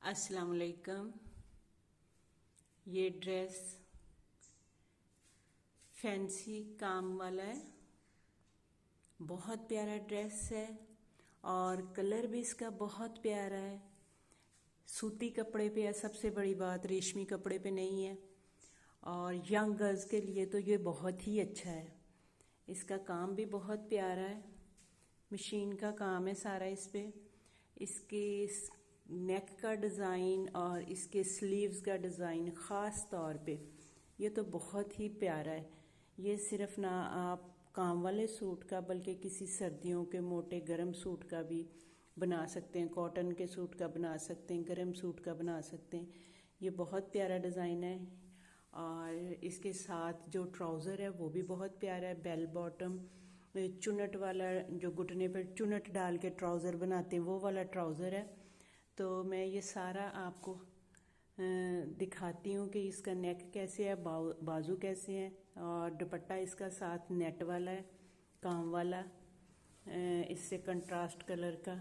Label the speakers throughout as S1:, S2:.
S1: अस्सलाम वालेकुम। ये ड्रेस फैंसी काम वाला है, बहुत प्यारा ड्रेस है और कलर भी इसका बहुत प्यारा है। सूती कपड़े पे है, सबसे बड़ी बात रेशमी कपड़े पे नहीं है। और यंग गर्ल्स के लिए तो ये बहुत ही अच्छा है। इसका काम भी बहुत प्यारा है, मशीन का काम है सारा इस पे। इसके नेक का डिज़ाइन और इसके स्लीव्स का डिज़ाइन ख़ास तौर पे ये तो बहुत ही प्यारा है। ये सिर्फ ना आप काम वाले सूट का बल्कि किसी सर्दियों के मोटे गर्म सूट का भी बना सकते हैं, कॉटन के सूट का बना सकते हैं, गर्म सूट का बना सकते हैं। ये बहुत प्यारा डिज़ाइन है। और इसके साथ जो ट्राउज़र है वो भी बहुत प्यारा है, बेल बॉटम चुनट वाला, जो घुटने पर चुनट डाल के ट्राउज़र बनाते हैं वो वाला ट्राउज़र है। तो मैं ये सारा आपको दिखाती हूँ कि इसका नेक कैसे है, बाजू कैसे है और दुपट्टा इसका साथ नेट वाला है, काम वाला, इससे कंट्रास्ट कलर का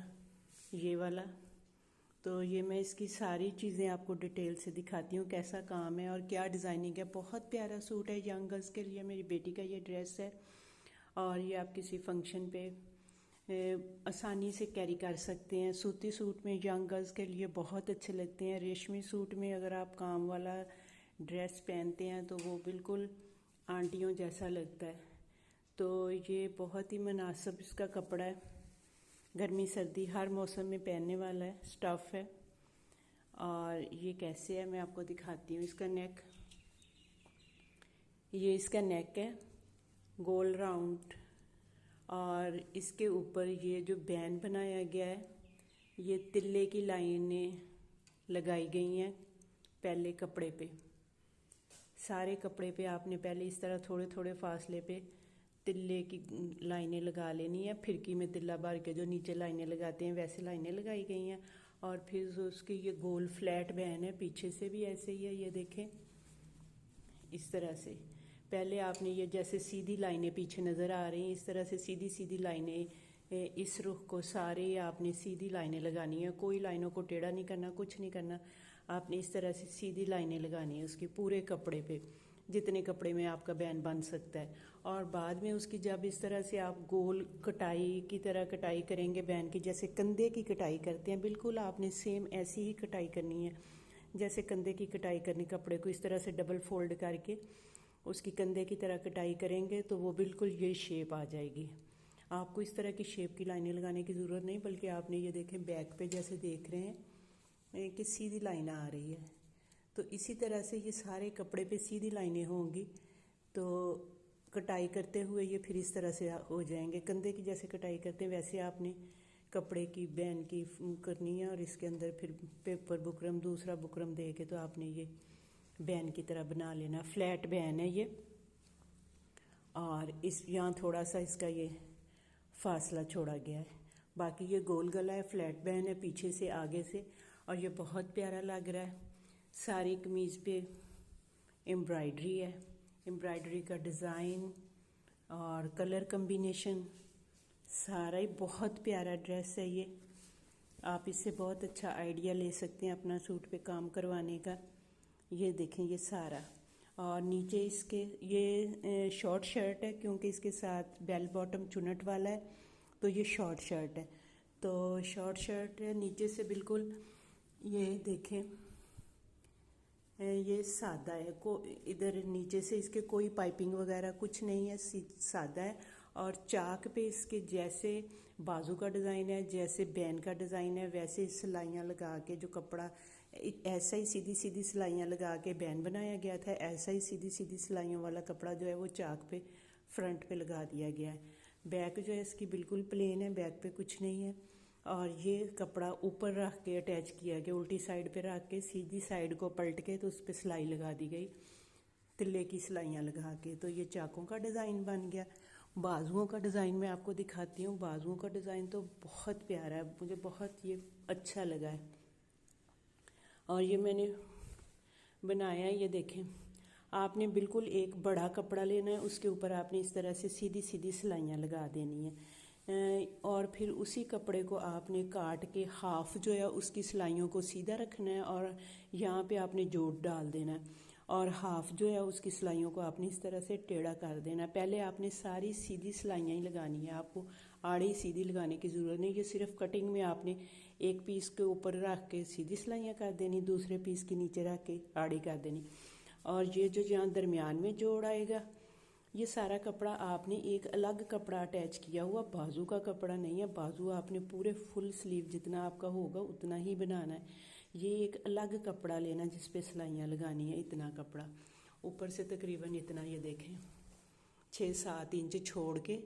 S1: ये वाला। तो ये मैं इसकी सारी चीज़ें आपको डिटेल से दिखाती हूँ कैसा काम है और क्या डिज़ाइनिंग है। बहुत प्यारा सूट है यंग गर्ल्स के लिए। मेरी बेटी का ये ड्रेस है और ये आप किसी फंक्शन पे आसानी से कैरी कर सकते हैं। सूती सूट में यंग गर्ल्स के लिए बहुत अच्छे लगते हैं। रेशमी सूट में अगर आप काम वाला ड्रेस पहनते हैं तो वो बिल्कुल आंटियों जैसा लगता है। तो ये बहुत ही मुनासिब इसका कपड़ा है, गर्मी सर्दी हर मौसम में पहनने वाला है, स्टफ़ है। और ये कैसे है मैं आपको दिखाती हूँ। इसका नेक, ये इसका नेक है गोल राउंड और इसके ऊपर ये जो बैंड बनाया गया है ये तिल्ले की लाइनें लगाई गई हैं पहले कपड़े पे। सारे कपड़े पे आपने पहले इस तरह थोड़े थोड़े फासले पे तिल्ले की लाइनें लगा लेनी है। फिरकी में तिल्ला भर के जो नीचे लाइनें लगाते हैं वैसे लाइनें लगाई गई हैं। और फिर उसकी ये गोल फ्लैट बैंड है, पीछे से भी ऐसे ही है, ये देखें इस तरह से। पहले आपने ये जैसे सीधी लाइनें पीछे नज़र आ रही हैं इस तरह से सीधी सीधी लाइनें इस रुख को सारे आपने सीधी लाइनें लगानी है। कोई लाइनों को टेढ़ा नहीं करना, कुछ नहीं करना, आपने इस तरह से सीधी लाइनें लगानी है उसके पूरे कपड़े पे, जितने कपड़े में आपका बैन बन सकता है। और बाद में उसकी जब इस तरह से आप गोल कटाई की तरह कटाई करेंगे बैन की, जैसे कंधे की कटाई करते हैं, बिल्कुल आपने सेम ऐसी ही कटाई करनी है जैसे कंधे की कटाई करनी। कपड़े को इस तरह से डबल फोल्ड करके उसकी कंधे की तरह कटाई करेंगे तो वो बिल्कुल ये शेप आ जाएगी। आपको इस तरह की शेप की लाइनें लगाने की ज़रूरत नहीं, बल्कि आपने ये देखें बैक पे जैसे देख रहे हैं कि सीधी लाइन आ रही है, तो इसी तरह से ये सारे कपड़े पे सीधी लाइनें होंगी। तो कटाई करते हुए ये फिर इस तरह से हो जाएंगे। कंधे की जैसे कटाई करते हैं वैसे आपने कपड़े की बैन की करनी है और इसके अंदर फिर पेपर बुकरम, दूसरा बुकरम दे के तो आपने ये बैन की तरह बना लेना। फ्लैट बैन है ये और इस यहाँ थोड़ा सा इसका ये फासला छोड़ा गया है। बाकी ये गोल गला है, फ्लैट बैन है पीछे से आगे से और ये बहुत प्यारा लग रहा है। सारी कमीज़ पे एम्ब्रॉयडरी है, एम्ब्रॉयडरी का डिज़ाइन और कलर कम्बिनेशन सारा ही बहुत प्यारा ड्रेस है ये। आप इससे बहुत अच्छा आइडिया ले सकते हैं अपना सूट पे काम करवाने का। ये देखें ये सारा, और नीचे इसके ये शॉर्ट शर्ट है क्योंकि इसके साथ बेल बॉटम चुनट वाला है, तो ये शॉर्ट शर्ट है। तो शॉर्ट शर्ट है नीचे से बिल्कुल, ये देखें ये सादा है, इधर नीचे से इसके कोई पाइपिंग वगैरह कुछ नहीं है, सादा है। और चाक पे इसके जैसे बाजू का डिज़ाइन है, जैसे बैन का डिज़ाइन है, वैसे सिलाइयाँ लगा के जो कपड़ा ऐसा ही सीधी सीधी सिलाइयाँ लगा के बैन बनाया गया था, ऐसा ही सीधी सीधी सिलाइयों वाला कपड़ा जो है वो चाक पे फ्रंट पे लगा दिया गया है। बैक जो है इसकी बिल्कुल प्लेन है, बैक पे कुछ नहीं है। और ये कपड़ा ऊपर रख के अटैच किया गया, उल्टी साइड पे रख के सीधी साइड को पलट के तो उस पर सिलाई लगा दी गई, तिल्ले की सिलाइयाँ लगा के। तो ये चाकों का डिज़ाइन बन गया। बाजुओं का डिज़ाइन मैं आपको दिखाती हूँ। बाजुओं का डिज़ाइन तो बहुत प्यारा है, मुझे बहुत ये अच्छा लगा है। और ये मैंने बनाया है, ये देखें आपने बिल्कुल एक बड़ा कपड़ा लेना है, उसके ऊपर आपने इस तरह से सीधी सीधी सिलाइयाँ लगा देनी है। और फिर उसी कपड़े को आपने काट के हाफ जो है उसकी सिलाइयों को सीधा रखना है और यहाँ पे आपने जोड़ डाल देना है और हाफ जो है उसकी सिलाइयों को आपने इस तरह से टेढ़ा कर देना है। पहले आपने सारी सीधी सिलाइयाँ ही लगानी है, आपको आड़ी सीधी लगाने की ज़रूरत नहीं। ये सिर्फ कटिंग में आपने एक पीस के ऊपर रख के सीधी सिलाइयाँ कर देनी, दूसरे पीस के नीचे रख के आड़ी कर देनी। और ये जो यहाँ दरमियान में जोड़ आएगा, ये सारा कपड़ा आपने एक अलग कपड़ा अटैच किया हुआ, बाजू का कपड़ा नहीं है। बाजू आपने पूरे फुल स्लीव जितना आपका होगा उतना ही बनाना है। ये एक अलग कपड़ा लेना जिस पे सिलाइयाँ लगानी है, इतना कपड़ा ऊपर से तकरीबन इतना, ये देखें 6-7 इंच छोड़ के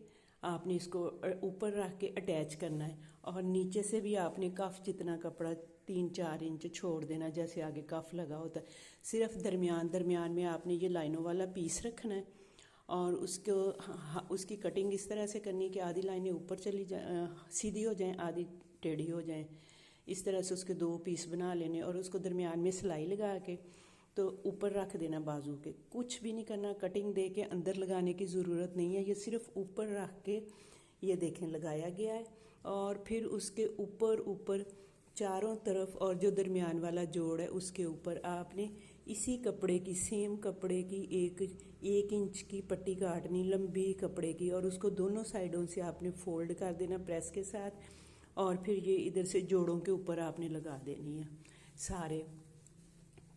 S1: आपने इसको ऊपर रख के अटैच करना है। और नीचे से भी आपने कफ जितना कपड़ा 3-4 इंच छोड़ देना, जैसे आगे कफ लगा होता है। सिर्फ दरमियान में आपने ये लाइनों वाला पीस रखना है और उसकी कटिंग इस तरह से करनी कि आधी लाइनें ऊपर चली जाए, सीधी हो जाएं, आधी टेढ़ी हो जाएं। इस तरह से उसके 2 पीस बना लेने और उसको दरमियान में सिलाई लगा के तो ऊपर रख देना बाजू के। कुछ भी नहीं करना, कटिंग दे के अंदर लगाने की ज़रूरत नहीं है, ये सिर्फ ऊपर रख के ये देखें लगाया गया है। और फिर उसके ऊपर चारों तरफ और जो दरमियान वाला जोड़ है उसके ऊपर आपने इसी कपड़े की, सेम कपड़े की एक इंच की पट्टी काटनी लंबी कपड़े की और उसको दोनों साइडों से आपने फोल्ड कर देना प्रेस के साथ। और फिर ये इधर से जोड़ों के ऊपर आपने लगा देनी है सारे।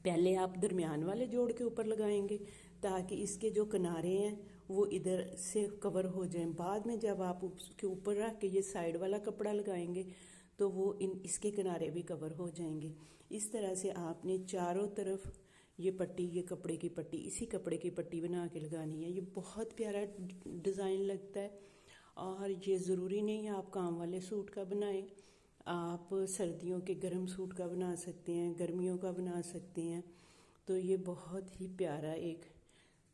S1: पहले आप दरमियान वाले जोड़ के ऊपर लगाएंगे ताकि इसके जो किनारे हैं वो इधर से कवर हो जाएं। बाद में जब आप उसके ऊपर रख के ये साइड वाला कपड़ा लगाएंगे तो वो इसके किनारे भी कवर हो जाएंगे। इस तरह से आपने चारों तरफ ये पट्टी, ये कपड़े की पट्टी, इसी कपड़े की पट्टी बना के लगानी है। ये बहुत प्यारा डिज़ाइन लगता है और ये ज़रूरी नहीं है आप काम वाले सूट का बनाएं, आप सर्दियों के गर्म सूट का बना सकते हैं, गर्मियों का बना सकते हैं। तो ये बहुत ही प्यारा एक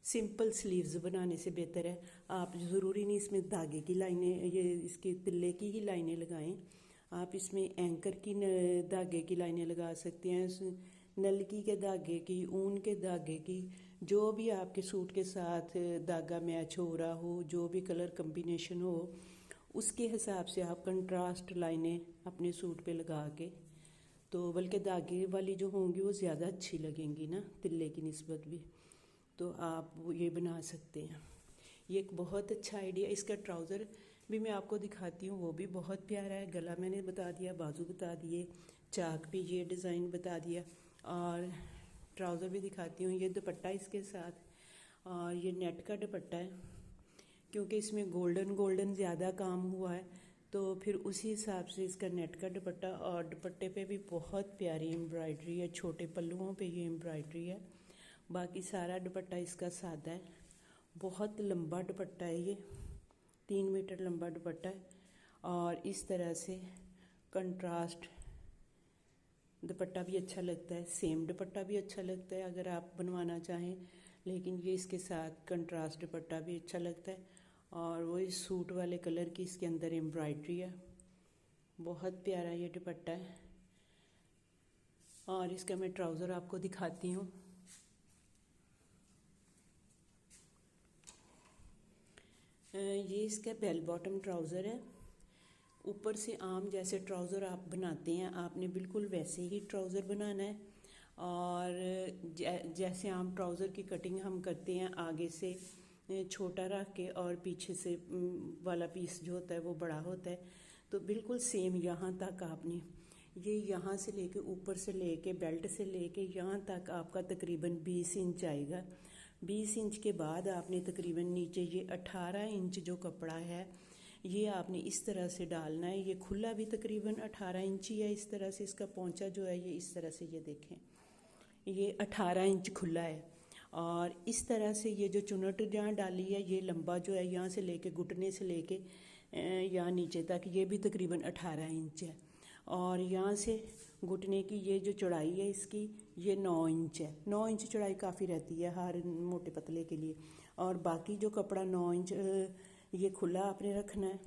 S1: सिंपल स्लीव्स बनाने से बेहतर है। आप ज़रूरी नहीं इसमें धागे की लाइनें, ये इसके तिल्ले की ही लाइनें लगाएं, आप इसमें एंकर की धागे की लाइनें लगा सकते हैं, नलकी के धागे की, ऊन के धागे की, जो भी आपके सूट के साथ धागा मैच हो रहा हो, जो भी कलर कम्बिनेशन हो उसके हिसाब से आप कंट्रास्ट लाइनें अपने सूट पे लगा के, तो बल्कि धागे वाली जो होंगी वो ज़्यादा अच्छी लगेंगी ना तिल्ले की निस्बत भी, तो आप ये बना सकते हैं। ये एक बहुत अच्छा आइडिया। इसका ट्राउज़र भी मैं आपको दिखाती हूँ, वो भी बहुत प्यारा है। गला मैंने बता दिया, बाजू बता दिए, चाक भी ये डिज़ाइन बता दिया और ट्राउज़र भी दिखाती हूँ। ये दुपट्टा इसके साथ और ये नेट का दुपट्टा है, क्योंकि इसमें गोल्डन ज़्यादा काम हुआ है तो फिर उसी हिसाब से इसका नेट का दुपट्टा। और दुपट्टे पे भी बहुत प्यारी एम्ब्रॉयडरी है, छोटे पल्लुओं पे ये एम्ब्रॉयडरी है। बाकी सारा दुपट्टा इसका सादा है। बहुत लंबा दुपट्टा है, ये 3 मीटर लंबा दुपट्टा है और इस तरह से कंट्रास्ट दुपट्टा भी अच्छा लगता है, सेम दुपट्टा भी अच्छा लगता है अगर आप बनवाना चाहें, लेकिन ये इसके साथ कंट्रास्ट दुपट्टा भी अच्छा लगता है। और वो इस सूट वाले कलर की इसके अंदर एम्ब्रॉयडरी है, बहुत प्यारा ये दुपट्टा है। और इसका मैं ट्राउज़र आपको दिखाती हूँ। ये इसका बेल बॉटम ट्राउज़र है। ऊपर से आम जैसे ट्राउज़र आप बनाते हैं आपने बिल्कुल वैसे ही ट्राउज़र बनाना है। और जैसे आम ट्राउज़र की कटिंग हम करते हैं, आगे से छोटा रख के और पीछे से वाला पीस जो होता है वो बड़ा होता है, तो बिल्कुल सेम यहाँ तक आपने ये यहाँ से लेके ऊपर से लेके बेल्ट से लेके यहाँ तक आपका तकरीबन 20 इंच आएगा। 20 इंच के बाद आपने तकरीबन नीचे ये 18 इंच जो कपड़ा है ये आपने इस तरह से डालना है। ये खुला भी तकरीबन 18 इंच ही है। इस तरह से इसका पोंचा जो है ये इस तरह से, ये देखें ये 18 इंच खुला है। और इस तरह से ये जो चुनट जहाँ डाली है ये लंबा जो है यहाँ से लेके घुटने से लेके यहाँ नीचे तक ये भी तकरीबन 18 इंच है। और यहाँ से घुटने की ये जो चौड़ाई है इसकी ये 9 इंच है। 9 इंच चौड़ाई काफ़ी रहती है हर मोटे पतले के लिए। और बाकी जो कपड़ा 9 इंच ये खुला आपने रखना है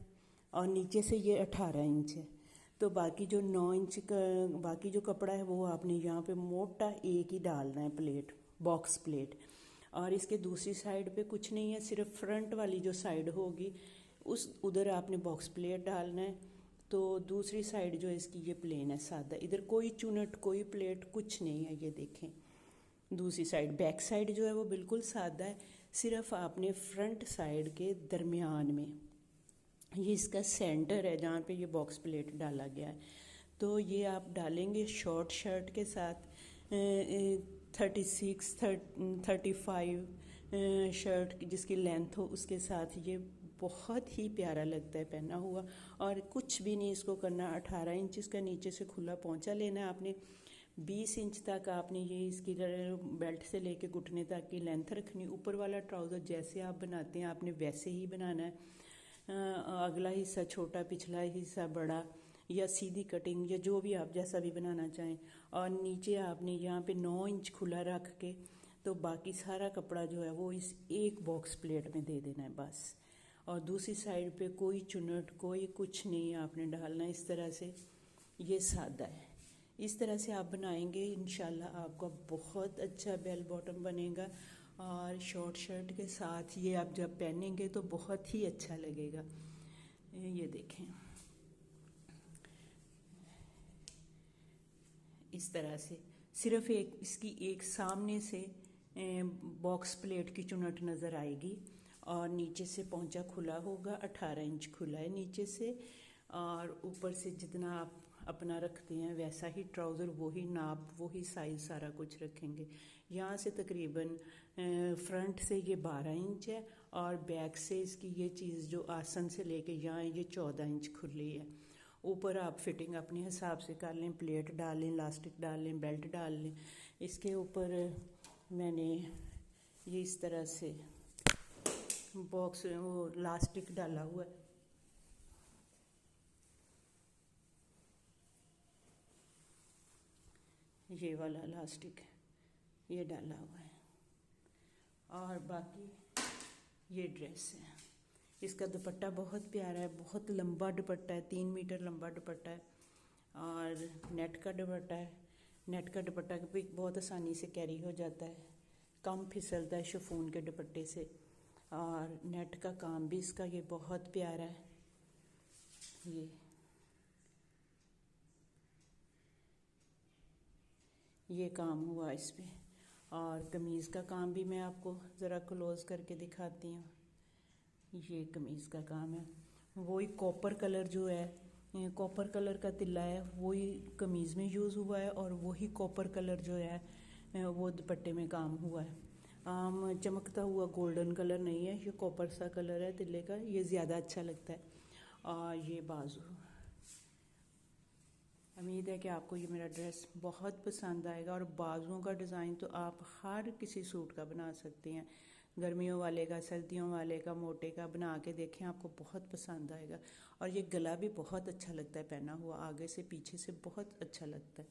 S1: और नीचे से ये 18 इंच है। तो बाकी जो 9 इंच का बाकी जो कपड़ा है वो आपने यहाँ पे मोटा एक ही डालना है, प्लेट, बॉक्स प्लेट। और इसके दूसरी साइड पे कुछ नहीं है, सिर्फ फ्रंट वाली जो साइड होगी उस उधर आपने बॉक्स प्लेट डालना है। तो दूसरी साइड जो है इसकी ये प्लेन है, सादा, इधर कोई चुनट कोई प्लेट कुछ नहीं है। ये देखें दूसरी साइड, बैक साइड जो है वो बिल्कुल सादा है, सिर्फ आपने फ्रंट साइड के दरमियान में, ये इसका सेंटर है जहाँ पे ये बॉक्स प्लेट डाला गया है। तो ये आप डालेंगे शॉर्ट शर्ट के साथ, 36 35 शर्ट जिसकी लेंथ हो उसके साथ ये बहुत ही प्यारा लगता है पहना हुआ। और कुछ भी नहीं इसको करना, 18 इंच इसका नीचे से खुला पोंचा लेना है आपने, 20 इंच तक आपने ये इसकी बेल्ट से लेके घुटने तक की लेंथ रखनी। ऊपर वाला ट्राउज़र जैसे आप बनाते हैं आपने वैसे ही बनाना है, अगला हिस्सा छोटा पिछला हिस्सा बड़ा, या सीधी कटिंग, या जो भी आप जैसा भी बनाना चाहें। और नीचे आपने यहाँ पे 9 इंच खुला रख के तो बाकी सारा कपड़ा जो है वो इस एक बॉक्स प्लेट में दे देना है बस। और दूसरी साइड पे कोई चुनट कोई कुछ नहीं आपने डालना, इस तरह से ये सादा है। इस तरह से आप बनाएंगे इंशाल्लाह आपका बहुत अच्छा बेल बॉटम बनेगा। और शॉर्ट शर्ट के साथ ये आप जब पहनेंगे तो बहुत ही अच्छा लगेगा। ये देखें इस तरह से, सिर्फ एक इसकी एक सामने से बॉक्स प्लेट की चुनट नज़र आएगी और नीचे से पोंचा खुला होगा, 18 इंच खुला है नीचे से, और ऊपर से जितना आप अपना रखते हैं वैसा ही ट्राउज़र, वही नाप वही साइज़ सारा कुछ रखेंगे। यहाँ से तकरीबन फ्रंट से ये 12 इंच है और बैक से इसकी ये चीज़ जो आसन से लेके यहाँ ये 14 इंच खुली है। ऊपर आप फिटिंग अपने हिसाब से कर लें, प्लेट डाल लें, इलास्टिक डाल लें, बेल्ट डाल लें। इसके ऊपर मैंने ये इस तरह से बॉक्स वो इलास्टिक डाला हुआ है, ये वाला इलास्टिक ये डाला हुआ है। और बाकी ये ड्रेस है, इसका दुपट्टा बहुत प्यारा है, बहुत लंबा दुपट्टा है, 3 मीटर लंबा दुपट्टा है और नेट का दुपट्टा है। नेट का दुपट्टा भी बहुत आसानी से कैरी हो जाता है, कम फिसलता है शिफॉन के दुपट्टे से। और नेट का काम भी इसका ये बहुत प्यारा है, ये काम हुआ इस पे। और कमीज़ का काम भी मैं आपको ज़रा क्लोज करके दिखाती हूँ। ये कमीज़ का काम है, वही कॉपर कलर जो है, कॉपर कलर का तिल्ला है वही कमीज़ में यूज़ हुआ है और वही कॉपर कलर जो है वो दुपट्टे में काम हुआ है। आम चमकता हुआ गोल्डन कलर नहीं है, ये कॉपर सा कलर है तिल्ले का, ये ज़्यादा अच्छा लगता है। और ये बाजू, उम्मीद है कि आपको ये मेरा ड्रेस बहुत पसंद आएगा। और बाजुओं का डिज़ाइन तो आप हर किसी सूट का बना सकते हैं, गर्मियों वाले का, सर्दियों वाले का, मोटे का बना के देखें, आपको बहुत पसंद आएगा। और ये गला भी बहुत अच्छा लगता है पहना हुआ, आगे से पीछे से बहुत अच्छा लगता है।